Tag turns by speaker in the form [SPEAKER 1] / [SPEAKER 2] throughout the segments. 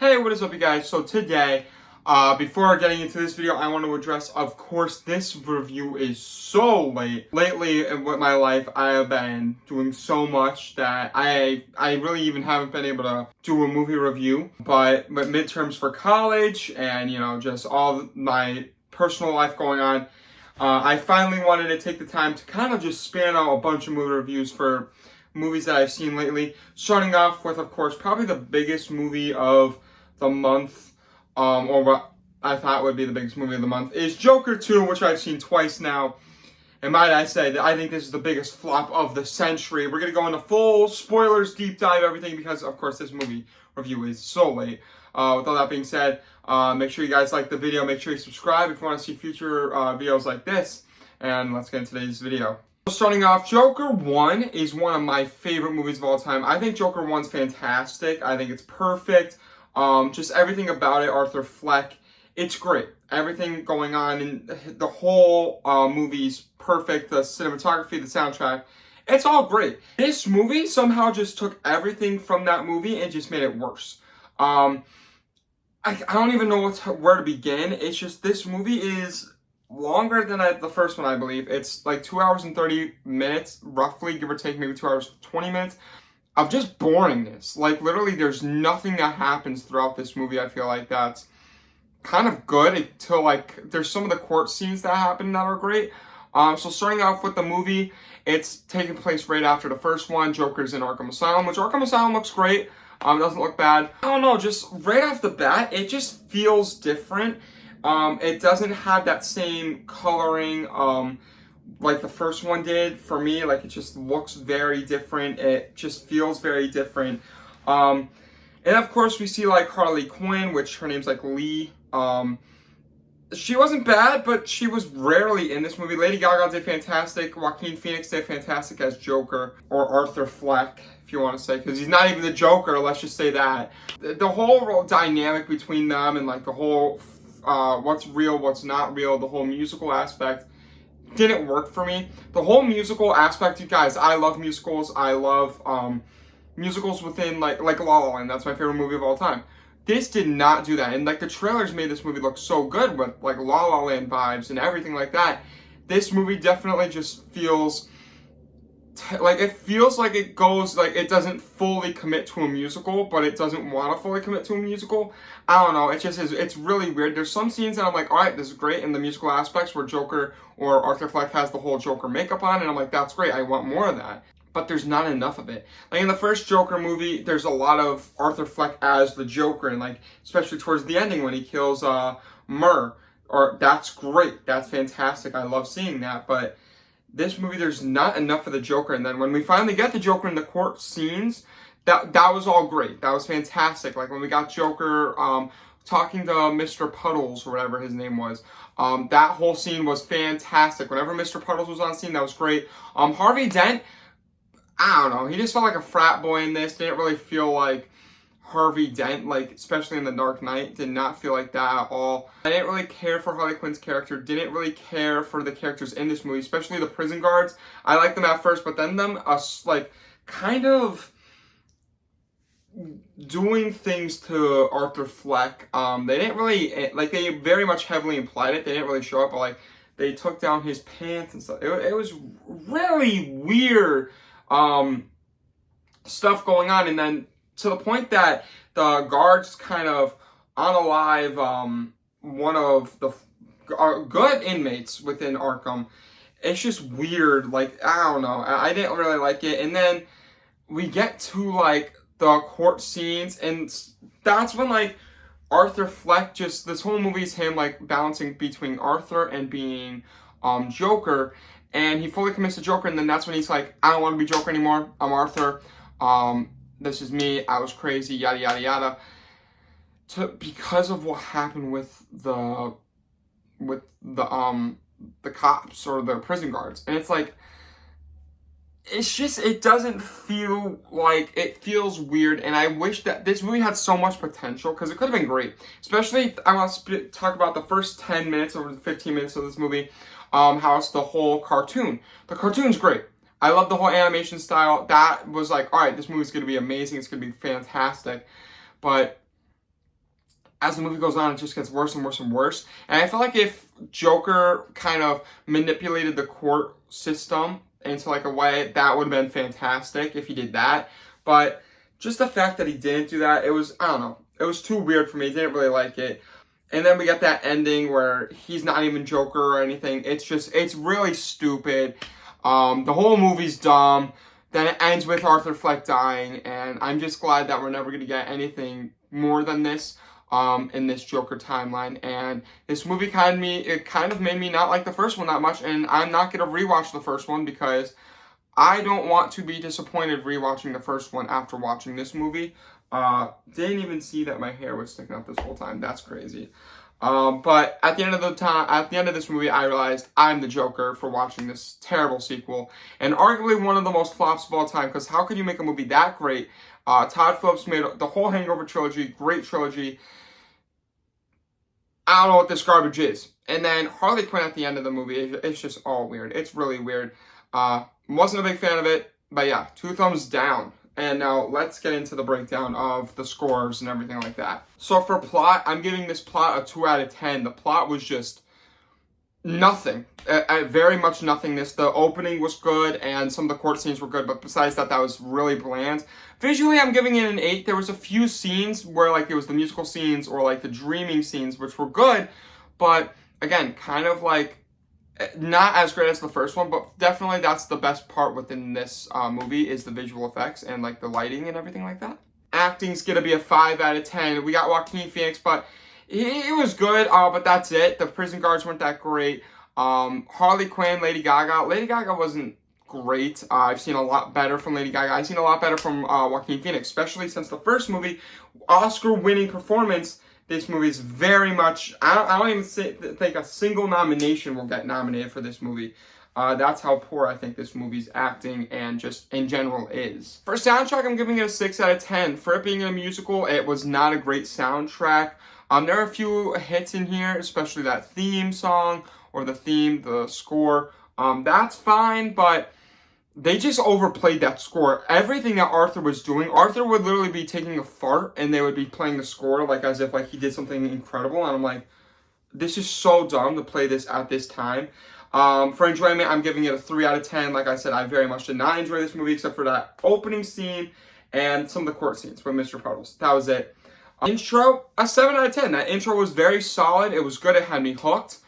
[SPEAKER 1] Hey, what is up, you guys? So today, before getting into this video, I want to address, of course, this review is so late. Lately, in my life, I have been doing so much that I really even haven't been able to do a movie review. But midterms for college and, just all my personal life going on, I finally wanted to take the time to kind of just span out a bunch of movie reviews for movies that I've seen lately. Starting off with, of course, probably the biggest movie of the month, or what I thought would be the biggest movie of the month, is Joker 2, which I've seen twice now. And might I say that I think this is the biggest flop of the century. We're going to go into full spoilers, deep dive, everything, because, of course, this movie review is so late. With all that being said, make sure you guys like the video. Make sure you subscribe if you want to see future videos like this. And let's get into today's video. Starting off, Joker 1 is one of my favorite movies of all time. I think Joker 1's fantastic. I think it's perfect. Just everything about it, Arthur Fleck, it's great. Everything going on in the whole movie's perfect. The cinematography, the soundtrack, it's all great. This movie somehow just took everything from that movie and just made it worse. I don't even know where to begin. It's just this movie is longer than the first one, I believe. It's like 2 hours and 30 minutes, roughly, give or take, maybe 2 hours 20 minutes. Of just boringness. Like, literally, there's nothing that happens throughout this movie, I feel like, that's kind of good until, like, there's some of the court scenes that happen that are great. So starting off with the movie, it's taking place right after the first one. Joker's in Arkham Asylum, which Arkham Asylum looks great. Doesn't look bad. I don't know, just right off the bat, it just feels different. It doesn't have that same coloring, like the first one did for me. Like, it just looks very different. It just feels very different. And of course we see like Harley Quinn, which her name's like Lee. She wasn't bad, but she was rarely in this movie. Lady Gaga did fantastic. Joaquin Phoenix did fantastic as Joker, or Arthur Fleck, if you want to say, because he's not even the Joker, let's just say that. The whole dynamic between them and like the whole what's real, what's not real, the whole musical aspect didn't work for me. The whole musical aspect, you guys, I love musicals. I love musicals within like La La Land. That's my favorite movie of all time. This did not do that. And like the trailers made this movie look so good with like La La Land vibes and everything like that. This movie definitely just feels like it goes, like, it doesn't fully commit to a musical, but it doesn't want to fully commit to a musical. I don't know, it just is, it's really weird. There's some scenes that I'm like, alright, this is great in the musical aspects where Joker or Arthur Fleck has the whole Joker makeup on, and I'm like, that's great, I want more of that. But there's not enough of it. Like in the first Joker movie, there's a lot of Arthur Fleck as the Joker, and like, especially towards the ending when he kills Murr, or that's great, that's fantastic, I love seeing that, but this movie, there's not enough of the Joker. And then when we finally get the Joker in the court scenes, that was all great. That was fantastic. Like when we got Joker talking to Mr. Puddles, or whatever his name was. That whole scene was fantastic. Whenever Mr. Puddles was on scene, that was great. Harvey Dent, I don't know. He just felt like a frat boy in this. Didn't really feel like Harvey Dent, like, especially in The Dark Knight, did not feel like that at all. I didn't really care for Harley Quinn's character, didn't really care for the characters in this movie, especially the prison guards. I liked them at first, but then them, like, kind of doing things to Arthur Fleck, they didn't really, like, they very much heavily implied it, they didn't really show up, but, like, they took down his pants and stuff. It was really weird, stuff going on, and then to the point that the guards kind of unalive one of the good inmates within Arkham. It's just weird. Like, I don't know. I didn't really like it. And then we get to like the court scenes, and that's when like Arthur Fleck just, this whole movie is him like balancing between Arthur and being Joker, and he fully commits to Joker, and then that's when he's like, I don't want to be Joker anymore. I'm Arthur. This is me, I was crazy, yada, yada, yada. Because of what happened with the cops or the prison guards. And it's like, it's just, it doesn't feel like, it feels weird. And I wish that this movie had so much potential, because it could have been great. Especially, I want to talk about the first 10 minutes or 15 minutes of this movie, how it's the whole cartoon. The cartoon's great. I love the whole animation style. That was like, all right, this movie's going to be amazing. It's going to be fantastic. But as the movie goes on, it just gets worse and worse and worse. And I feel like if Joker kind of manipulated the court system into like a way, that would have been fantastic if he did that. But just the fact that he didn't do that, it was, I don't know, it was too weird for me. I didn't really like it. And then we get that ending where he's not even Joker or anything. It's really stupid. The whole movie's dumb. Then it ends with Arthur Fleck dying, and I'm just glad that we're never going to get anything more than this in this Joker timeline. And this movie kind of made me not like the first one that much, and I'm not going to rewatch the first one because I don't want to be disappointed rewatching the first one after watching this movie. Didn't even see that my hair was sticking out this whole time. That's crazy. But at the end of this movie, I realized I'm the Joker for watching this terrible sequel, and arguably one of the most flops of all time, because how could you make a movie that great? Todd Phillips made the whole Hangover trilogy, great trilogy. I don't know what this garbage is. And then Harley Quinn at the end of the movie, it's just all weird. It's really weird. Wasn't a big fan of it, but yeah, 2 thumbs down. And now let's get into the breakdown of the scores and everything like that. So for plot, I'm giving this plot a 2 out of 10. The plot was just nothing. Very much nothingness. The opening was good and some of the court scenes were good, but besides that, that was really bland. Visually, I'm giving it an 8. There was a few scenes where like it was the musical scenes or like the dreaming scenes, which were good, but again, kind of like not as great as the first one, but definitely that's the best part within this movie is the visual effects and like the lighting and everything like that. Acting's gonna be a 5 out of 10. We got Joaquin Phoenix, but he was good, but that's it. The prison guards weren't that great. Harley Quinn, Lady Gaga. Lady Gaga wasn't great. I've seen a lot better from Lady Gaga. I've seen a lot better from Joaquin Phoenix, especially since the first movie, Oscar-winning performance. This movie is very much, I don't even think a single nomination will get nominated for this movie. That's how poor I think this movie's acting and just in general is. For soundtrack, I'm giving it a 6 out of 10. For it being a musical, it was not a great soundtrack. There are a few hits in here, especially that theme song or the score. That's fine, but they just overplayed that score. Everything that Arthur was doing, Arthur would literally be taking a fart and they would be playing the score like as if like he did something incredible. And I'm like, this is so dumb to play this at this time. For enjoyment, I'm giving it a 3 out of 10. Like I said, I very much did not enjoy this movie except for that opening scene and some of the court scenes with Mr. Puddles. That was it. Intro, a 7 out of 10. That intro was very solid. It was good. It had me hooked.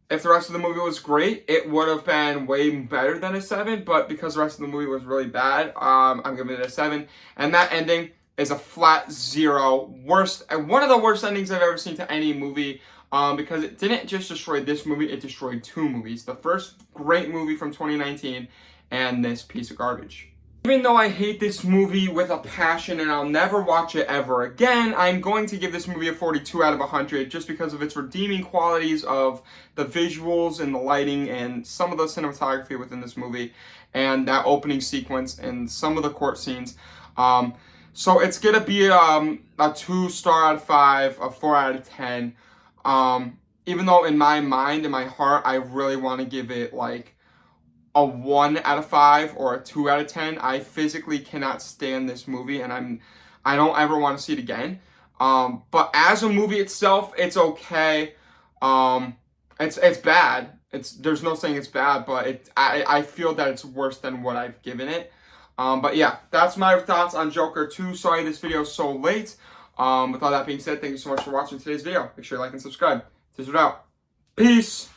[SPEAKER 1] If the rest of the movie was great, it would have been way better than a 7, but because the rest of the movie was really bad, I'm giving it a 7. And that ending is a flat 0. One of the worst endings I've ever seen to any movie, because it didn't just destroy this movie, it destroyed 2 movies. The first great movie from 2019 and this piece of garbage. Even though I hate this movie with a passion and I'll never watch it ever again, I'm going to give this movie a 42 out of 100 just because of its redeeming qualities of the visuals and the lighting and some of the cinematography within this movie and that opening sequence and some of the court scenes. So it's going to be a 2 star out of 5, a 4 out of 10. Even though in my mind, in my heart, I really want to give it like a 1 out of 5 or a 2 out of 10. I physically cannot stand this movie and I don't ever want to see it again. But as a movie itself, it's okay. It's bad. There's no saying it's bad, but I feel that it's worse than what I've given it. But yeah, that's my thoughts on Joker 2. Sorry this video is so late. With all that being said, thank you so much for watching today's video. Make sure you like and subscribe. This is out. Peace.